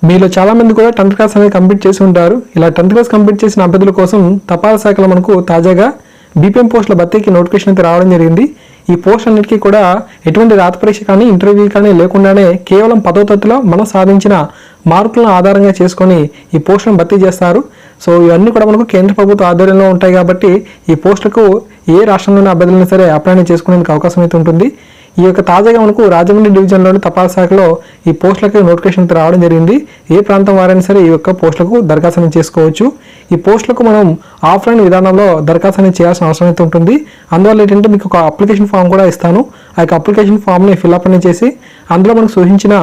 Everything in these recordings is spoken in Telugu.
మీలో చాలా మంది కూడా 10th క్లాస్ అనేది కంప్లీట్ చేసి ఉంటారు. ఇలా 10th క్లాస్ కంప్లీట్ చేసిన అభ్యర్థుల కోసం తపాలా శాఖలో మనకు తాజాగా బీపీఎం పోస్టుల భర్తీకి నోటిఫికేషన్ అయితే రావడం జరిగింది. ఈ పోస్ట్ అన్నిటికీ కూడా ఎటువంటి రాత పరీక్ష కానీ ఇంటర్వ్యూ కానీ లేకుండానే కేవలం 10వ తరగతిలో మనం సాధించిన మార్కులను ఆధారంగా చేసుకొని ఈ పోస్టులను భర్తీ చేస్తారు. సో ఇవన్నీ కూడా మనకు కేంద్ర ప్రభుత్వ ఆధ్వర్యంలో ఉంటాయి కాబట్టి ఈ పోస్టులకు ఏ రాష్ట్రంలోని అభ్యర్థులైనా సరే అప్లై చేసుకునేందుకు అవకాశం అయితే ఉంటుంది. ఈ యొక్క తాజాగా మనకు రాజమండ్రి డివిజన్లోని తపాలా శాఖలో ఈ పోస్టులకు నోటిఫికేషన్ రావడం జరిగింది. ఏ ప్రాంతం వారైనా సరే ఈ యొక్క పోస్టులకు దరఖాస్తు చేసుకోవచ్చు. ఈ పోస్టులకు మనం ఆఫ్లైన్ విధానంలో దరఖాస్తు చేయాల్సిన అవసరం అయితే ఉంటుంది. అందువల్ల ఏంటంటే మీకు ఒక అప్లికేషన్ ఫామ్ కూడా ఇస్తాను. ఆ యొక్క అప్లికేషన్ ఫామ్ని ఫిల్అప్ అనేది చేసి అందులో మనకు సూచించిన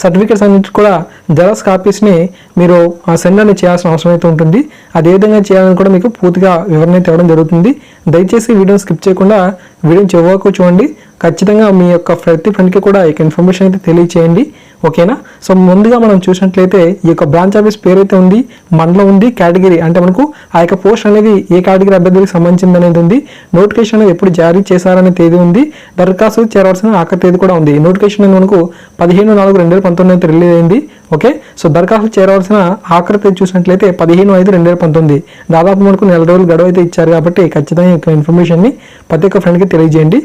సర్టిఫికేట్స్ అన్నిటి కూడా జెరాక్స్ కాపీస్ని మీరు సెండ్ అనేది చేయాల్సిన అవసరం అయితే ఉంటుంది. అది ఏ విధంగా చేయాలని కూడా మీకు పూర్తిగా వివరణ అయితే ఇవ్వడం జరుగుతుంది. దయచేసి వీడియోని స్కిప్ చేయకుండా వీడియోని చివరకు చూడండి. ఖచ్చితంగా మీ యొక్క ప్రతి ఫ్రెండ్కి కూడా ఈ ఇన్ఫర్మేషన్ అయితే తెలియచేయండి. ఓకేనా? సో ముందుగా మనం చూసినట్లయితే ఈ యొక్క బ్రాంచ్ ఆఫీస్ పేరు అయితే ఉంది, మండలం ఉంది, కేటగిరీ అంటే మనకు ఆ యొక్క పోస్ట్ అనేది ఏ కేటగిరీ అభ్యర్థులకు సంబంధించింది అనేది ఉంది. నోటిఫికేషన్ అనేది ఎప్పుడు జారీ చేశారనే తేదీ ఉంది. దరఖాస్తు చేరవలసిన ఆఖరి తేదీ కూడా ఉంది. నోటిఫికేషన్ అనేది మనకు 15/4/2019 అయితే రిలీజ్ అయింది. ఓకే, సో దరఖాస్తు చేరవలసిన ఆఖరి తేదీ చూసినట్లయితే 15/5/2019. దాదాపు మనకు 4 రోజులు గడువు అయితే ఇచ్చారు కాబట్టి ఖచ్చితంగా ఈ ఇన్ఫర్మేషన్ని ప్రతి ఒక్క ఫ్రెండ్కి తెలియజేయండి.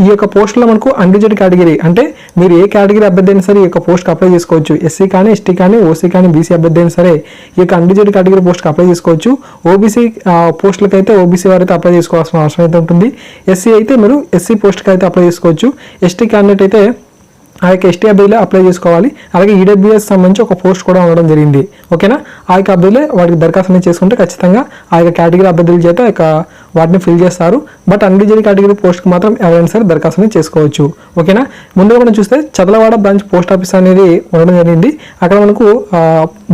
ఈ యొక్క పోస్టులో మనకు అన్రిజర్వ్డ్ కేటగిరీ అంటే మీరు ఏ కేటగిరీ అభ్యర్థి అయినా సరే ఈ యొక్క పోస్ట్కి అప్లై చేసుకోవచ్చు. ఎస్సీ కానీ, ఎస్టీ కానీ, ఓసీ కానీ, బీసీ అభ్యర్థి అయినా సరే ఈ యొక్క అన్రిజర్వ్డ్ కేటగిరీ పోస్ట్కి అప్లై చేసుకోవచ్చు. ఓబీసీ పోస్టులకు అయితే ఓబీసీ వారైతే అప్లై చేసుకోవాల్సిన అవసరం అయితే ఉంటుంది. ఎస్సీ అయితే మీరు ఎస్సీ పోస్ట్కి అయితే అప్లై చేసుకోవచ్చు. ఎస్టీ క్యాండిడేట్ అయితే ఆ యొక్క ఎస్టీ అభ్యర్థులే అప్లై చేసుకోవాలి. అలాగే ఈడబ్ల్యూఎస్ సంబంధించి ఒక పోస్ట్ కూడా ఉండడం జరిగింది. ఓకేనా? ఆ యొక్క అభ్యర్థులే వాటికి దరఖాస్తు చేసుకుంటే ఖచ్చితంగా ఆ యొక్క కేటగిరీ అభ్యర్థుల చేత వాటిని ఫిల్ చేస్తారు. బట్ అన్రిజర్వ్డ్ కేటగిరీ పోస్ట్కి మాత్రం ఎవరైనా సరే దరఖాస్తు చేసుకోవచ్చు. ఓకేనా? ముందుగా మనం చూస్తే చదలవాడ బ్రాంచ్ పోస్ట్ ఆఫీస్ అనేది ఉండడం జరిగింది. అక్కడ మనకు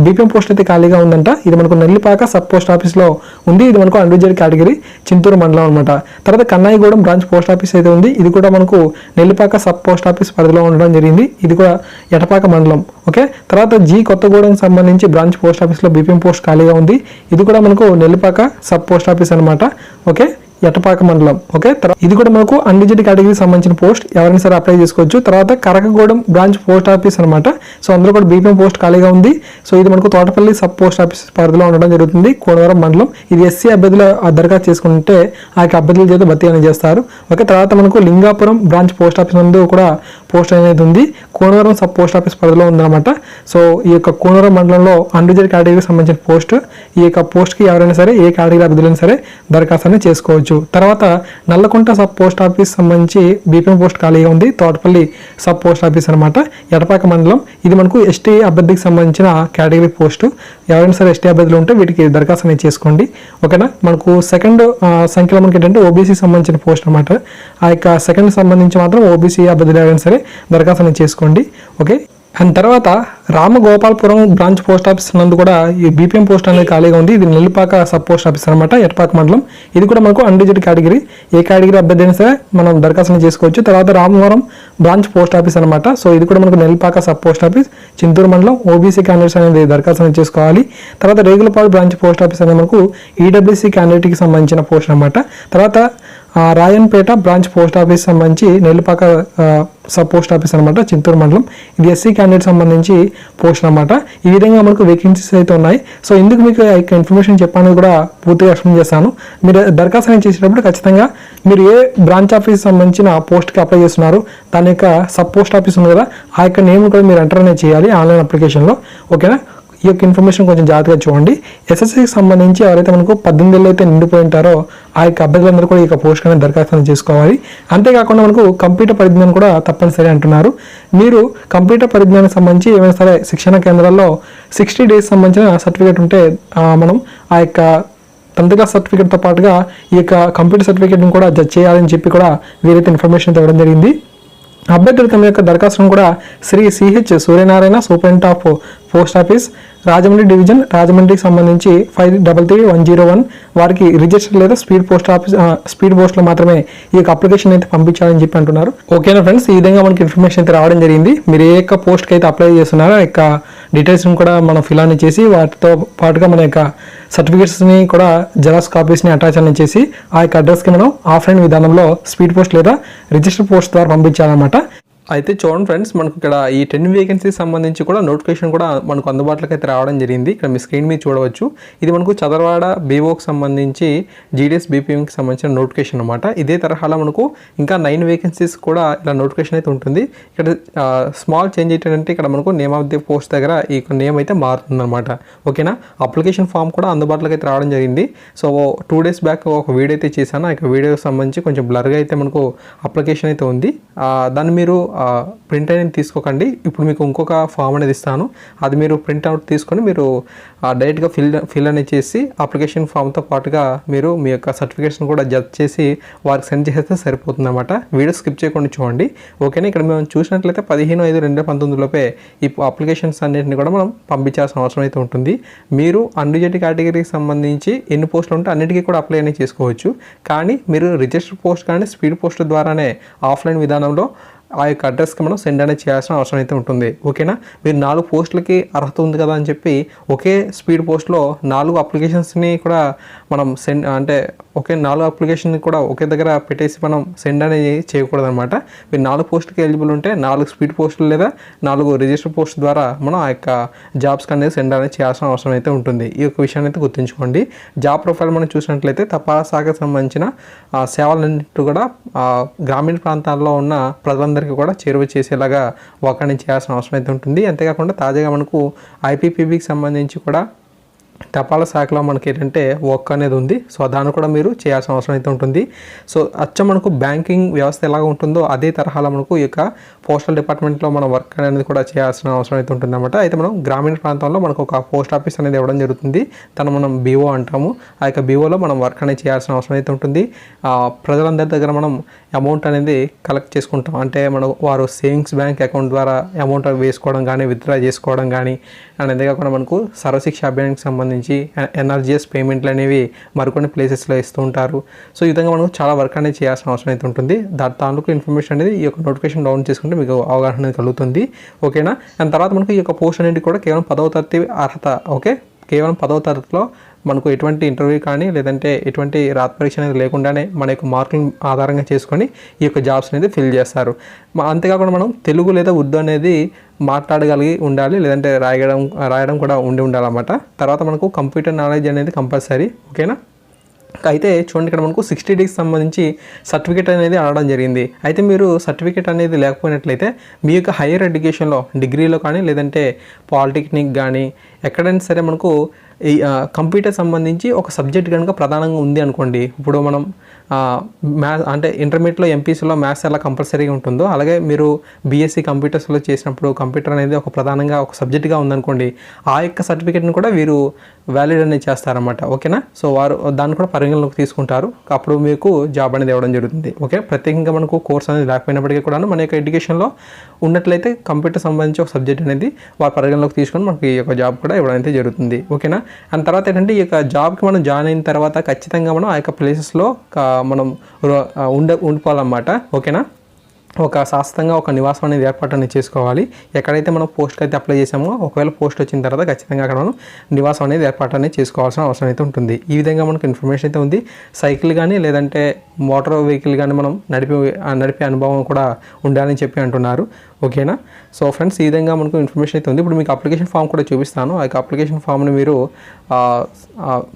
బీపీఎం పోస్ట్ అయితే ఖాళీగా ఉందంట. ఇది మనకు నెల్లిపాక సబ్ పోస్ట్ ఆఫీస్లో ఉంది. ఇది మనకు అన్రిజర్వ్డ్ కేటగిరీ చింతూరు మండలం అనమాట. తర్వాత కన్నాయిగూడెం బ్రాంచ్ పోస్ట్ ఆఫీస్ అయితే ఉంది. ఇది కూడా మనకు నెల్లిపాక సబ్ పోస్ట్ ఆఫీస్ పరిధిలో ఉండడం జరిగింది. ఇది కూడా ఎటపాక మండలం. ఓకే, తర్వాత జీ కొత్తగూడెం సంబంధించి బ్రాంచ్ పోస్ట్ ఆఫీస్లో బీపీఎం పోస్ట్ ఖాళీగా ఉంది. ఇది కూడా మనకు నెల్లిపాక సబ్ పోస్ట్ ఆఫీస్ అనమాట. ఓకే, ఎటపాక మండలం. ఓకే, ఇది కూడా మనకు అన్రిజర్వ్డ్ కేటగిరీకి సంబంధించిన పోస్ట్ ఎవరైనా సరే అప్లై చేసుకోవచ్చు. తర్వాత కరకగూడెం బ్రాంచ్ పోస్ట్ ఆఫీస్ అనమాట. సో అందులో కూడా బీపీఎం పోస్ట్ ఖాళీగా ఉంది. సో ఇది మనకు తోటపల్లి సబ్ పోస్ట్ ఆఫీస్ పరిధిలో ఉండడం జరుగుతుంది, కోనవరం మండలం. ఇది ఎస్సీ అభ్యర్థుల దరఖాస్తు చేసుకుంటే ఆ యొక్క అభ్యర్థుల చేత భర్తీ అనేది చేస్తారు. ఓకే, తర్వాత మనకు లింగాపురం బ్రాంచ్ పోస్ట్ ఆఫీస్ నందు కూడా పోస్ట్ అనేది ఉంది. కోనవరం సబ్ పోస్ట్ ఆఫీస్ పరిధిలో ఉందన్నమాట. సో ఈ యొక్క కోనవరం మండలంలో అన్రిజర్వ్డ్ కేటగిరీకి సంబంధించిన పోస్ట్. ఈ యొక్క పోస్ట్కి ఎవరైనా సరే ఏ కేటగిరీ అభ్యర్థులైనా సరే దరఖాస్తు అనేది చేసుకోవచ్చు. తర్వాత నల్లకుంట సబ్ పోస్ట్ ఆఫీస్ సంబంధించి బీపీఎం పోస్ట్ ఖాళీగా ఉంది. తోటపల్లి సబ్ పోస్ట్ ఆఫీస్ అనమాట, ఎటపాక మండలం. ఇది మనకు ఎస్టీ అభ్యర్థికి సంబంధించిన కేటగిరీ పోస్టు. ఎవరైనా సరే ఎస్టీ అభ్యర్థులు ఉంటే వీటికి దరఖాస్తు అనేది చేసుకోండి. ఓకేనా? మనకు సెకండ్ సంఖ్యలో మనకి ఏంటంటే ఓబీసీ సంబంధించిన పోస్ట్ అనమాట. ఆ యొక్క సెకండ్ సంబంధించి మాత్రం ఓబీసీ అభ్యర్థులు ఎవరైనా సరే దరఖాస్తు అనేది చేసుకోండి. ఓకే, అండ్ తర్వాత రామగోపాలపురం బ్రాంచ్ పోస్ట్ ఆఫీస్ నందు కూడా ఈ బీపీఎం పోస్ట్ అనేది ఖాళీగా ఉంది. ఇది నెల్లిపాక సబ్ పోస్ట్ ఆఫీస్ అనమాట, ఎటపాక మండలం. ఇది కూడా మనకు అన్రిజర్వ్డ్ కేటగిరీ. ఏ కేటగిరీ అభ్యర్థి అయినా సరే మనం దరఖాస్తు చేసుకోవచ్చు. తర్వాత రామవరం బ్రాంచ్ పోస్ట్ ఆఫీస్ అనమాట. సో ఇది కూడా మనకు Nellipaka sub post office, Chintoor మండలం. ఓబీసీ క్యాండిడేట్స్ అనేది దరఖాస్తు చేసుకోవాలి. తర్వాత రేగులపాడు బ్రాంచ్ పోస్ట్ ఆఫీస్ అనేది మనకు ఈడబ్ల్యూసీ క్యాండిడేట్కి సంబంధించిన పోస్ట్ అనమాట. తర్వాత రాయన్పేట బ్రాంచ్ పోస్ట్ ఆఫీస్ సంబంధించి నెల్లిపాక సబ్ పోస్ట్ ఆఫీస్ అనమాట, చింతూరు మండలం. ఇది ఎస్సీ క్యాండిడేట్ సంబంధించి పోస్ట్ అనమాట. ఈ విధంగా మనకు వేకెన్సీస్ అయితే ఉన్నాయి. సో ఇందుకు మీకు ఇన్ఫర్మేషన్ చెప్పాను కూడా పూర్తిగా ఎక్స్ప్లెయిన్ చేస్తాను. మీరు దరఖాస్తు చేసేటప్పుడు ఖచ్చితంగా మీరు ఏ బ్రాంచ్ ఆఫీస్ సంబంధించిన పోస్ట్కి అప్లై చేస్తున్నారు, దాని యొక్క సబ్ పోస్ట్ ఆఫీస్ ఉంది కదా, ఆ యొక్క నేమ్ కూడా మీరు ఎంటర్ అనేది చేయాలి ఆన్లైన్ అప్లికేషన్లో. ఓకేనా? ఈ యొక్క ఇన్ఫర్మేషన్ కొంచెం జాగ్రత్తగా చూడండి. ఎస్ఎస్సికి సంబంధించి ఎవరైతే మనకు 18 ఏళ్ళు అయితే నిండిపోయి ఉంటారో ఆ యొక్క అభ్యర్థులందరూ కూడా ఈ యొక్క పోస్ట్ అనేది దరఖాస్తు చేసుకోవాలి. అంతేకాకుండా మనకు కంప్యూటర్ పరిజ్ఞానం కూడా తప్పనిసరి అంటున్నారు. మీరు కంప్యూటర్ పరిజ్ఞానం సంబంధించి ఏమైనా సరే శిక్షణ కేంద్రాల్లో 60 days సంబంధించిన సర్టిఫికేట్ ఉంటే మనం ఆ యొక్క 10th క్లాస్ సర్టిఫికేట్తో పాటుగా ఈ యొక్క కంప్యూటర్ సర్టిఫికేట్ని కూడా జడ్జ్ చేయాలని చెప్పి కూడా వీరైతే ఇన్ఫర్మేషన్ ఇవ్వడం జరిగింది. అభ్యర్థులు తమ యొక్క దరఖాస్తును కూడా Shri CH Suryanarayana superintendent of post office Rajahmundry division రాజమండ్రికి సంబంధించి 533101 వారికి రిజిస్టర్ లేదా స్పీడ్ పోస్ట్లో మాత్రమే ఈ యొక్క అప్లికేషన్ అయితే పంపించాలని చెప్పి అంటున్నారు. ఓకేనా ఫ్రెండ్స్, ఈ విధంగా మనకి ఇన్ఫర్మేషన్ అయితే రావడం జరిగింది. మీరు ఏ యొక్క పోస్ట్కి అయితే అప్లై చేస్తున్నారో ఆ యొక్క డీటెయిల్స్ని కూడా మనం ఫిల్ అని చేసి వాటితో పాటుగా మన యొక్క సర్టిఫికేట్స్ని కూడా జెరాక్స్ కాపీస్ని అటాచ్ అని చేసి ఆ యొక్క అడ్రస్కి మనం ఆఫ్లైన్ విధానంలో స్పీడ్ పోస్ట్ లేదా రిజిస్టర్ పోస్ట్ ద్వారా పంపించాలన్నమాట. అయితే చూడండి ఫ్రెండ్స్, మనకు ఇక్కడ ఈ 10 వేకెన్సీస్ సంబంధించి కూడా నోటిఫికేషన్ కూడా మనకు అందుబాటులోకి అయితే రావడం జరిగింది. ఇక్కడ మీ స్క్రీన్ మీద చూడవచ్చు. ఇది మనకు చదరవాడ బీఓకి సంబంధించి జీడీఎస్ బీపీఎంకి సంబంధించిన నోటిఫికేషన్ అనమాట. ఇదే తరహాలో మనకు ఇంకా 9 వేకెన్సీస్ కూడా ఇలా నోటిఫికేషన్ అయితే ఉంటుంది. ఇక్కడ స్మాల్ చేంజ్ ఏంటంటే ఇక్కడ మనకు నేమ్ ఆఫ్ ది పోస్ట్ దగ్గర ఈ నేమ్ అయితే మారుతుంది అనమాట. ఓకేనా. అప్లికేషన్ ఫామ్ కూడా అందుబాటులోకి అయితే రావడం జరిగింది. సో 2 days బ్యాక్ ఒక వీడియో అయితే చేశాను. ఆ వీడియోకి సంబంధించి కొంచెం బ్లర్గా అయితే మనకు అప్లికేషన్ అయితే ఉంది. దాన్ని మీరు ప్రింట్ అనేది తీసుకోకండి. ఇప్పుడు మీకు ఇంకొక ఫామ్ అనేది ఇస్తాను. అది మీరు ప్రింట్ అవుట్ తీసుకొని మీరు డైరెక్ట్గా ఫిల్ అనేది చేసి అప్లికేషన్ ఫామ్తో పాటుగా మీరు మీ యొక్క సర్టిఫికేట్స్ని కూడా జడ్జ్ చేసి వారికి సెండ్ చేస్తే సరిపోతుంది అనమాట. వీడియో స్కిప్ చేయకుండా చూడండి. ఓకేనా. ఇక్కడ మేము చూసినట్లయితే 15/5/2019 లోపే ఈ అప్లికేషన్స్ అన్నింటిని కూడా మనం పంపించాల్సిన అవసరం అయితే ఉంటుంది. మీరు అన్రిజర్వ్డ్ కేటగిరీకి సంబంధించి ఎన్ని పోస్టులు ఉంటే అన్నిటికీ కూడా అప్లై అనేది చేసుకోవచ్చు. కానీ మీరు రిజిస్టర్ పోస్ట్ కానీ స్పీడ్ పోస్ట్ ద్వారానే ఆఫ్లైన్ విధానంలో ఆ యొక్క అడ్రస్కి మనం సెండ్ అనేది చేయాల్సిన అవసరం అయితే ఉంటుంది. ఓకేనా. మీరు 4 పోస్టులకి అర్హత ఉంది కదా అని చెప్పి ఒకే స్పీడ్ పోస్ట్లో 4 అప్లికేషన్స్ని కూడా మనం సెండ్ అంటే ఒకే 4 అప్లికేషన్ని కూడా ఒకే దగ్గర పెట్టేసి మనం సెండ్ అనేది చేయకూడదు అనమాట. మీరు 4 పోస్టులకి ఎలిజిబుల్ ఉంటే 4 స్పీడ్ పోస్టులు లేదా 4 రిజిస్టర్ పోస్ట్ ద్వారా మనం ఆ యొక్క జాబ్స్కి అనేది సెండ్ అనేది చేయాల్సిన అవసరం అయితే ఉంటుంది. ఈ యొక్క విషయాన్ని అయితే గుర్తుంచుకోండి. జాబ్ ప్రొఫైల్ మనం చూసినట్లయితే తపాలా శాఖకు సంబంధించిన సేవలన్నింటి కూడా గ్రామీణ ప్రాంతాల్లో ఉన్న ప్రజలందరికీ కూడా చేరువ చేసేలాగా వర్క్ అనేది చేయాల్సిన అవసరం అయితే ఉంటుంది. అంతేకాకుండా తాజాగా మనకు ఐపీపీబీకి సంబంధించి కూడా తపాలా శాఖలో మనకి ఏంటంటే వర్క్ అనేది ఉంది. సో దాన్ని కూడా మీరు చేయాల్సిన అవసరం అయితే ఉంటుంది. సో అచ్చం మనకు బ్యాంకింగ్ వ్యవస్థ ఎలాగ ఉంటుందో అదే తరహాలో మనకు ఈ యొక్క పోస్టల్ డిపార్ట్మెంట్లో మనం వర్క్ అనేది కూడా చేయాల్సిన అవసరం అయితే ఉంటుంది అనమాట. అయితే మనం గ్రామీణ ప్రాంతంలో మనకు ఒక పోస్ట్ ఆఫీస్ అనేది ఇవ్వడం జరుగుతుంది. తను మనం బీఓ అంటాము. ఆ యొక్క బీఓలో మనం వర్క్ అనేది చేయాల్సిన అవసరం అయితే ఉంటుంది. ప్రజలందరి దగ్గర మనం అమౌంట్ అనేది కలెక్ట్ చేసుకుంటాం. అంటే మనం వారు సేవింగ్స్ బ్యాంక్ అకౌంట్ ద్వారా అమౌంట్ వేసుకోవడం కానీ విత్డ్రా చేసుకోవడం కానీ అండ్ అంతేకాకుండా మనకు సర్వశిక్ష అభియాన్కి సంబంధించి ఎన్ఆర్జీఎస్ పేమెంట్లు అనేవి మరికొన్ని ప్లేసెస్లో ఇస్తూ ఉంటారు. సో ఈ విధంగా మనకు చాలా వర్క్ అనేది చేయాల్సిన అవసరం అయితే ఉంటుంది. దాంట్లో ఇన్ఫర్మేషన్ అనేది ఈ యొక్క నోటిఫికేషన్ డౌన్ చేసుకుంటే మీకు అవగాహన అనేది కలుగుతుంది. ఓకేనా. అండ్ తర్వాత మనకు ఈ యొక్క పోస్ట్ అనేది కూడా కేవలం 10వ తరగతి అర్హత. ఓకే. కేవలం 10వ తరగతిలో మనకు ఎటువంటి ఇంటర్వ్యూ కానీ లేదంటే ఎటువంటి రాత పరీక్ష అనేది లేకుండానే మన యొక్క మార్కులను ఆధారంగా చేసుకొని ఈ యొక్క జాబ్స్ అనేది ఫిల్ చేస్తారు. అంతేకాకుండా మనం తెలుగు లేదా ఉర్దూ అనేది మాట్లాడగలిగి ఉండాలి, లేదంటే రాయడం కూడా ఉండాలన్నమాట. తర్వాత మనకు కంప్యూటర్ నాలెడ్జ్ అనేది కంపల్సరీ. ఓకేనా. అయితే చూడండి, ఇక్కడ మనకు 60 days సంబంధించి సర్టిఫికేట్ అనేది అడగడం జరిగింది. అయితే మీరు సర్టిఫికేట్ అనేది లేకపోయినట్లయితే మీ యొక్క హైయర్ ఎడ్యుకేషన్లో డిగ్రీలో కానీ లేదంటే పాలిటెక్నిక్ కానీ ఎక్కడైనా సరే మనకు ఈ కంప్యూటర్ సంబంధించి ఒక సబ్జెక్ట్ కనుక ప్రధానంగా ఉంది అనుకోండి. ఇప్పుడు మనం అంటే ఇంటర్మీడియట్లో ఎంపీసీలో మ్యాథ్స్ ఎలా కంపల్సరీగా ఉంటుందో అలాగే మీరు బీఎస్సీ కంప్యూటర్స్లో చేసినప్పుడు కంప్యూటర్ అనేది ఒక ప్రధానంగా ఒక సబ్జెక్ట్గా ఉందనుకోండి, ఆ యొక్క సర్టిఫికేట్ని కూడా వీరు వ్యాలిడ్ అనేది చేస్తారన్నమాట. ఓకేనా. సో వారు దాన్ని కూడా పరిగణలోకి తీసుకుంటారు. అప్పుడు మీకు జాబ్ అనేది ఇవ్వడం జరుగుతుంది. ఓకే. ప్రత్యేకంగా మనకు కోర్స్ అనేది లేకపోయినప్పటికీ కూడా మన యొక్క ఎడ్యుకేషన్లో ఉన్నట్లయితే కంప్యూటర్ సంబంధించి ఒక సబ్జెక్ట్ అనేది వారు పరిగణలోకి తీసుకొని మనకి ఈ యొక్క జాబ్ కూడా ఇవ్వడం అయితే జరుగుతుంది. ఓకేనా. అండ్ తర్వాత ఏంటంటే ఈ యొక్క జాబ్కి మనం జాయిన్ అయిన తర్వాత ఖచ్చితంగా మనం ఆ యొక్క ప్లేసెస్లో మనం ఉండిపోవాలన్నమాట. ఓకేనా. ఒక శాశ్వతంగా ఒక నివాసం అనేది ఏర్పాటు అనేది చేసుకోవాలి. ఎక్కడైతే మనం పోస్ట్కి అయితే అప్లై చేసామో ఒకవేళ పోస్ట్ వచ్చిన తర్వాత ఖచ్చితంగా అక్కడ మనం నివాసం అనేది ఏర్పాటు అనేది చేసుకోవాల్సిన అవసరం అయితే ఉంటుంది. ఈ విధంగా మనకు ఇన్ఫర్మేషన్ అయితే ఉంది. సైకిల్ కానీ లేదంటే మోటార్ వెహికల్ కానీ మనం నడిపే అనుభవం కూడా ఉండాలని చెప్పి అంటున్నారు. ఓకేనా. సో ఫ్రెండ్స్, ఈ విధంగా మనకు ఇన్ఫర్మేషన్ అయితే ఉంది. ఇప్పుడు మీకు అప్లికేషన్ ఫామ్ కూడా చూపిస్తాను. ఆ యొక్క అప్లికేషన్ ఫామ్ని మీరు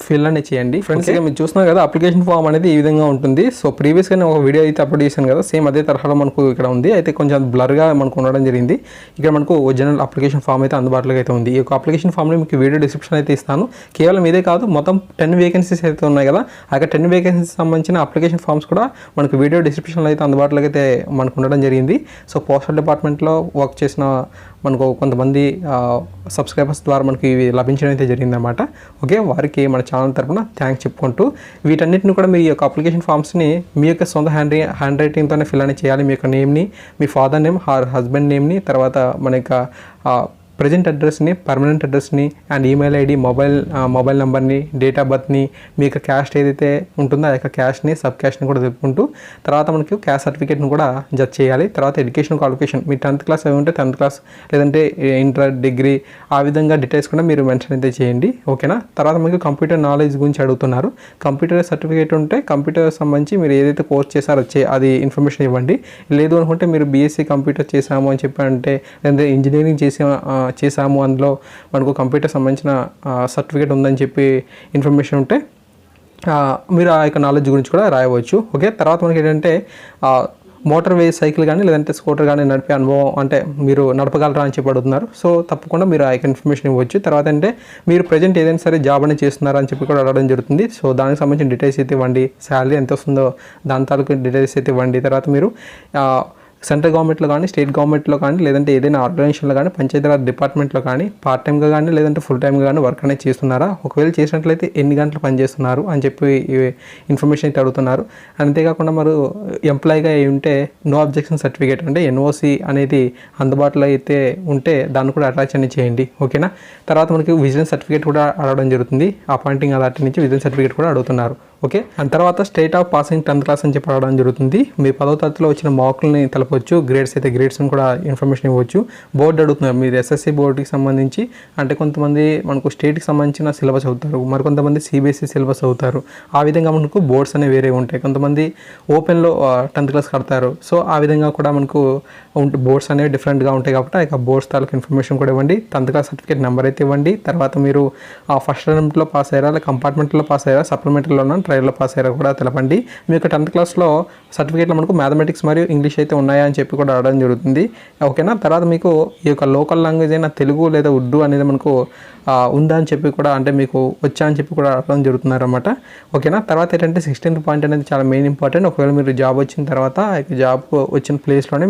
ఫిల్ అనేది చేయండి. ఫ్రెండ్స్, ఇక మీరు చూస్తున్నారు కదా అప్లికేషన్ ఫామ్ అనేది ఈ విధంగా ఉంటుంది. సో ప్రీవియస్గా నేను ఒక వీడియో అయితే అప్లోడ్ చేశాను కదా, సేమ్ అదే తరహాలో మనకు ఇక్కడ ఉంది. అయితే కొంచెం బ్లర్గా మనకు ఉండడం జరిగింది. ఇక్కడ మనకు ఒరిజినల్ అప్లికేషన్ ఫామ్ అయితే అందుబాటులో అయితే ఉంది. ఈ యొక్క అప్లికేషన్ ఫామ్ని మీకు వీడియో డిస్క్రిప్షన్ అయితే ఇస్తాను. కేవలం ఇదే కాదు, మొత్తం 10 వేకెన్సీస్ అయితే ఉన్నాయి కదా, ఆ 10 వేకెన్సీస్ సంబంధించిన అప్లికేషన్ ఫామ్స్ కూడా మనకు వీడియో డిస్క్రిప్షన్లో అయితే అందుబాటులో అయితే మనకు ఉండడం జరిగింది. సో పోస్టల్ డిపార్ట్మెంట్లో వర్క్ చేసిన మనకు కొంతమంది సబ్స్క్రైబర్స్ ద్వారా మనకి ఇవి లభించడం అయితే జరిగిందన్నమాట. ఓకే. వారికి మన ఛానల్ తరఫున థ్యాంక్స్ చెప్పుకుంటూ వీటన్నిటిని కూడా మీ యొక్క అప్లికేషన్ ఫామ్స్ని మీ యొక్క సొంత హ్యాండ్ రైటింగ్తోనే ఫిల్ అని చేయాలి. మీ యొక్క నేమ్ని, మీ ఫాదర్ నేమ్, హస్బెండ్ నేమ్ని, తర్వాత మన యొక్క ప్రజెంట్ అడ్రస్ని, పర్మనెంట్ అడ్రస్ని అండ్ ఈమెయిల్ ఐడి, మొబైల్ నెంబర్ని, డేట్ ఆఫ్ బర్త్ని, మీ యొక్క క్యాస్ట్ ఏదైతే ఉంటుందో ఆ యొక్క క్యాస్ట్ని, సబ్ క్యాస్ట్ని కూడా తెలుపుకుంటూ తర్వాత మనకి క్యాస్ట్ సర్టిఫికేట్ని కూడా జడ్జ్ చేయాలి. తర్వాత ఎడ్యుకేషన్ క్వాలిఫికేషన్, మీ 10th క్లాస్ అవి ఉంటే 10th క్లాస్, లేదంటే ఇంటర్, డిగ్రీ, ఆ విధంగా డీటెయిల్స్ కూడా మీరు మెన్షన్ అయితే చేయండి. ఓకేనా. తర్వాత మీకు కంప్యూటర్ నాలెడ్జ్ గురించి అడుగుతున్నారు. కంప్యూటర్ సర్టిఫికేట్ ఉంటే కంప్యూటర్ సంబంధించి మీరు ఏదైతే కోర్స్ చేశారో అది ఇన్ఫర్మేషన్ ఇవ్వండి. లేదు అనుకుంటే మీరు బీఎస్సీ కంప్యూటర్ చేసాము అని చెప్పంటే, లేదంటే ఇంజనీరింగ్ చేసాము అందులో మనకు కంప్యూటర్ సంబంధించిన సర్టిఫికేట్ ఉందని చెప్పి ఇన్ఫర్మేషన్ ఉంటే మీరు ఆ యొక్క నాలెడ్జ్ గురించి కూడా రాయవచ్చు. ఓకే. తర్వాత మనకి ఏంటంటే మోటార్ సైకిల్ కానీ లేదంటే స్కూటర్ కానీ నడిపే అనుభవం అంటే మీరు నడపగలరా అని చెప్పి అడుగుతున్నారు. సో తప్పకుండా మీరు ఆ యొక్క ఇన్ఫర్మేషన్ ఇవ్వచ్చు. తర్వాత అంటే మీరు ప్రజెంట్ ఏదైనా సరే జాబ్ అనేది చేస్తున్నారా అని చెప్పి కూడా అడగడం జరుగుతుంది. సో దానికి సంబంధించిన డీటెయిల్స్ అయితే ఇవ్వండి. శాలరీ ఎంత వస్తుందో దాని తాలూకు డీటెయిల్స్ అయితే ఇవ్వండి. తర్వాత మీరు సెంట్రల్ గవర్నమెంట్లో కానీ, స్టేట్ గవర్నమెంట్లో కానీ, లేదంటే ఏదైనా ఆర్గనైజేషన్లో కానీ, పంచాయతీరాజ్ డిపార్ట్మెంట్లో కానీ పార్ట్ టైమ్గా కానీ లేదంటే ఫుల్ టైమ్గా కానీ వర్క్ అనేది చేస్తున్నారా, ఒకవేళ చేసినట్లయితే ఎన్ని గంటలు పనిచేస్తున్నారు అని చెప్పి ఇన్ఫర్మేషన్ అయితే అడుగుతున్నారు. అంతేకాకుండా మరి ఎంప్లాయీగా ఉంటే నో అబ్జెక్షన్ సర్టిఫికేట్ అంటే ఎన్ఓసి అనేది అందుబాటులో అయితే ఉంటే దాన్ని కూడా అటాచ్ అనేది చేయండి. ఓకేనా. తర్వాత మనకి విజిలెన్స్ సర్టిఫికేట్ కూడా అడగడం జరుగుతుంది. అపాయింటింగ్ అథారిటీ నుంచి విజిలెన్స్ సర్టిఫికేట్ కూడా అడుగుతున్నారు. ఓకే. అండ్ తర్వాత state of passing 10th class అని చెప్పి అడగడం జరుగుతుంది. మీ 10వ తరగతిలో వచ్చిన మార్కులని తెలపవచ్చు. గ్రేడ్స్ అయితే గ్రేడ్స్ని కూడా ఇన్ఫర్మేషన్ ఇవ్వచ్చు. బోర్డు అడుగుతున్నారు. మీరు ఎస్ఎస్సి బోర్డుకి సంబంధించి అంటే కొంతమంది మనకు స్టేట్కి సంబంధించిన సిలబస్ అవుతారు, మరికొంతమంది సిబిఎస్ఈ సిలబస్ అవుతారు. ఆ విధంగా మనకు బోర్డ్స్ అనేవి వేరే ఉంటాయి. కొంతమంది ఓపెన్లో 10th క్లాస్ కడతారు. సో ఆ విధంగా కూడా మనకు బోర్డ్స్ అనేవి డిఫరెంట్గా ఉంటాయి కాబట్టి ఆ యొక్క బోర్డ్స్ తాలూకు ఇన్ఫర్మేషన్ కూడా ఇవ్వండి. 10th క్లాస్ సర్టిఫికేట్ నెంబర్ అయితే ఇవ్వండి. తర్వాత మీరు ఫస్ట్ అటెంప్ట్లో పాస్ అయ్యారా, లేదా కంపార్ట్మెంట్లో పాస్ అయ్యారా, సప్లిమెంటరీలో ట్రయల్లో పాస్ అయ్యారా కూడా తెలపండి. మీ యొక్క 10th క్లాస్లో సర్టిఫికేట్లో మనకు మ్యాథమెటిక్స్ మరియు ఇంగ్లీష్ అయితే ఉన్నాయా అని చెప్పి కూడా అడగడం జరుగుతుంది. ఓకేనా. తర్వాత మీకు ఈ యొక్క లోకల్ లాంగ్వేజ్ అయినా తెలుగు లేదా ఉర్దూ అనేది మనకు ఉందా అని చెప్పి కూడా అంటే మీకు వచ్చా అని చెప్పి కూడా అడగడం జరుగుతున్నారు అన్నమాట. ఓకేనా. తర్వాత ఏంటంటే 16th పాయింట్ అనేది చాలా మెయిన్ ఇంపార్టెంట్. ఒకవేళ మీరు జాబ్ వచ్చిన తర్వాత ఆ యొక్క జాబ్ వచ్చిన ప్లేస్లోనే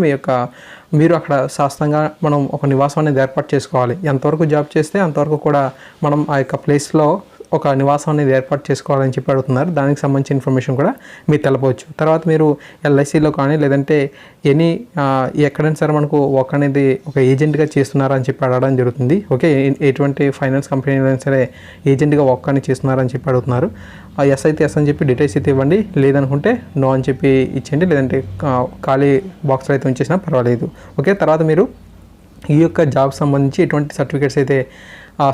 మీరు అక్కడ శాస్త్రంగా మనం ఒక నివాసం అనేది ఏర్పాటు చేసుకోవాలి. ఎంతవరకు జాబ్ చేస్తే అంతవరకు కూడా మనం ఆ యొక్క ప్లేస్లో ఒక నివాసం అనేది ఏర్పాటు చేసుకోవాలని చెప్పి అడుగుతున్నారు. దానికి సంబంధించిన ఇన్ఫర్మేషన్ కూడా మీరు తెలపవచ్చు. తర్వాత మీరు ఎల్ఐసిలో కానీ లేదంటే ఎక్కడైనా సరే మనకు వర్క్ అనేది ఒక ఏజెంట్గా చేస్తున్నారని చెప్పి అడగడం జరుగుతుంది. ఓకే. ఎటువంటి ఫైనాన్స్ కంపెనీలో సరే ఏజెంట్గా వర్క్ అని చేస్తున్నారని చెప్పి అడుగుతున్నారు. ఎస్ అయితే ఎస్ అని చెప్పి డీటెయిల్స్ అయితే ఇవ్వండి. లేదనుకుంటే నో అని చెప్పి ఇచ్చేయండి. లేదంటే ఖాళీ బాక్స్లో అయితే ఉంచేసినా పర్వాలేదు. ఓకే. తర్వాత మీరు ఈ యొక్క జాబ్ సంబంధించి ఎటువంటి సర్టిఫికేట్స్ అయితే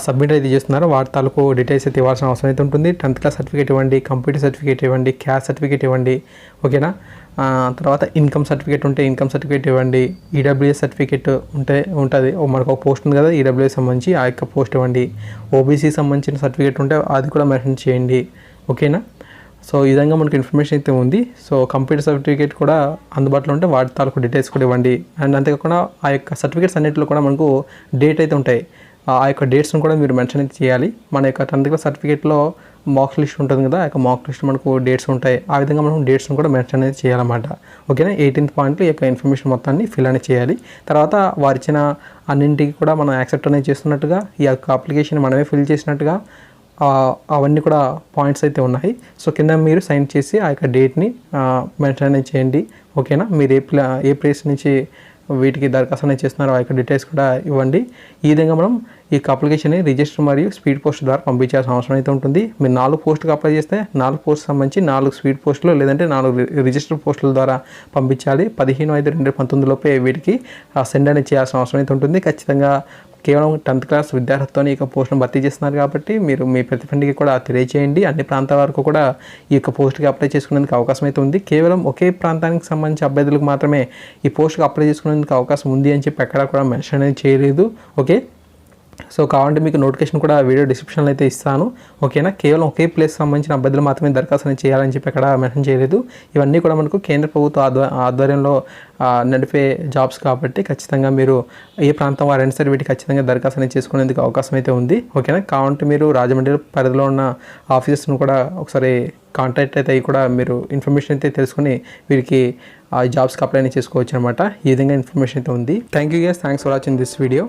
సబ్మిట్ అయితే చేస్తున్నారో వాటి తాలూకు డీటెయిల్స్ అయితే ఇవ్వాల్సిన అవసరం అయితే ఉంటుంది. 10th క్లాస్ సర్టిఫికేట్ ఇవ్వండి, కంప్యూటర్ సర్టిఫికేట్ ఇవ్వండి, క్యాస్ట్ సర్టిఫికేట్ ఇవ్వండి. ఓకేనా. తర్వాత ఇన్కమ్ సర్టిఫికేట్ ఉంటే ఇన్కమ్ సర్టిఫికేట్ ఇవ్వండి. ఈడబ్ల్యూఎస్ సర్టిఫికేట్ ఉంటుంది మనకు ఒక పోస్ట్ ఉంది కదా ఈడబ్ల్యూఎస్ సంబంధించి ఆ యొక్క పోస్ట్ ఇవ్వండి. ఓబీసీ సంబంధించిన సర్టిఫికేట్ ఉంటే అది కూడా మెన్షన్ చేయండి. ఓకేనా. సో ఈ విధంగా మనకు ఇన్ఫర్మేషన్ అయితే ఉంది. సో కంప్యూటర్ సర్టిఫికేట్ కూడా అందుబాటులో ఉంటే వాటి తాలూకు డీటెయిల్స్ కూడా ఇవ్వండి. అండ్ అంతేకాకుండా ఆ యొక్క సర్టిఫికేట్స్ అన్నింటిలో కూడా మనకు డేట్ అయితే ఉంటాయి. ఆ యొక్క డేట్స్ను కూడా మీరు మెన్షన్ అయితే చేయాలి. మన యొక్క 10th క్లాస్ సర్టిఫికేట్లో మార్క్స్ లిస్ట్ ఉంటుంది కదా, ఆ యొక్క మార్క్ లిస్ట్ మనకు డేట్స్ ఉంటాయి. ఆ విధంగా మనం డేట్స్ను కూడా మెన్షన్ అనేది చేయాలన్నమాట. ఓకేనా. 18th పాయింట్లో ఈ యొక్క ఇన్ఫర్మేషన్ మొత్తాన్ని ఫిల్ అనేది చేయాలి. తర్వాత వారిచ్చిన అన్నింటికి కూడా మనం యాక్సెప్ట్ అనేది చేస్తున్నట్టుగా ఈ యొక్క అప్లికేషన్ మనమే ఫిల్ చేసినట్టుగా అవన్నీ కూడా పాయింట్స్ అయితే ఉన్నాయి. సో కింద మీరు సైన్ చేసి ఆ యొక్క డేట్ని మెన్షన్ అనేది చేయండి. ఓకేనా. మీరు ఏ ప్లేస్ నుంచి వీటికి దరఖాస్తు అనేది చేస్తున్నారో ఆ యొక్క డీటెయిల్స్ కూడా ఇవ్వండి. ఈ విధంగా మనం ఈ అప్లికేషన్ని రిజిస్టర్ మరియు స్పీడ్ పోస్ట్ ద్వారా పంపించాల్సిన అవసరం అయితే ఉంటుంది. మీరు 4 పోస్టులకు అప్లై చేస్తే 4 పోస్ట్ సంబంధించి 4 స్పీడ్ పోస్టులు లేదంటే 4 రిజిస్టర్ పోస్టుల ద్వారా పంపించాలి. 15/5/2019 లోపే వీటికి సెండ్ అనేది చేయాల్సిన అవసరం అయితే ఉంటుంది. ఖచ్చితంగా కేవలం 10th క్లాస్ విద్యార్థితో ఈ యొక్క పోస్టును భర్తీ చేస్తున్నారు కాబట్టి మీరు మీ ప్రతిఫండికి కూడా తెలియజేయండి. అన్ని ప్రాంతాల వరకు కూడా ఈ యొక్క పోస్ట్కి అప్లై చేసుకునేందుకు అవకాశం అయితే ఉంది. కేవలం ఒకే ప్రాంతానికి సంబంధించి అభ్యర్థులకు మాత్రమే ఈ పోస్ట్కి అప్లై చేసుకునేందుకు అవకాశం ఉంది అని చెప్పి ఎక్కడా కూడా మెన్షన్ అనేది చేయలేదు. ఓకే. సో కావాలంటే మీకు నోటిఫికేషన్ కూడా వీడియో డిస్క్రిప్షన్లో అయితే ఇస్తాను. ఓకేనా. కేవలం ఒకే ప్లేస్ సంబంధించిన అభ్యర్థులు మాత్రమే దరఖాస్తు చేయాలని చెప్పి ఎక్కడ మెన్షన్ చేయలేదు. ఇవన్నీ కూడా మనకు కేంద్ర ప్రభుత్వ ఆధ్వర్యంలో నడిపే జాబ్స్ కాబట్టి ఖచ్చితంగా మీరు ఏ ప్రాంతం వారైనా సరే వీటికి ఖచ్చితంగా దరఖాస్తు చేసుకునేందుకు అవకాశం అయితే ఉంది. ఓకేనా. కావాలంటే మీరు రాజమండ్రి పరిధిలో ఉన్న ఆఫీసెస్ను కూడా ఒకసారి కాంటాక్ట్ అయితే కూడా మీరు ఇన్ఫర్మేషన్ అయితే తెలుసుకుని వీరికి జాబ్స్కి అప్లై చేసుకోవచ్చు అనమాట. ఈ విధంగా ఇన్ఫర్మేషన్ అయితే ఉంది. Thank you guys. Thanks for watching this video.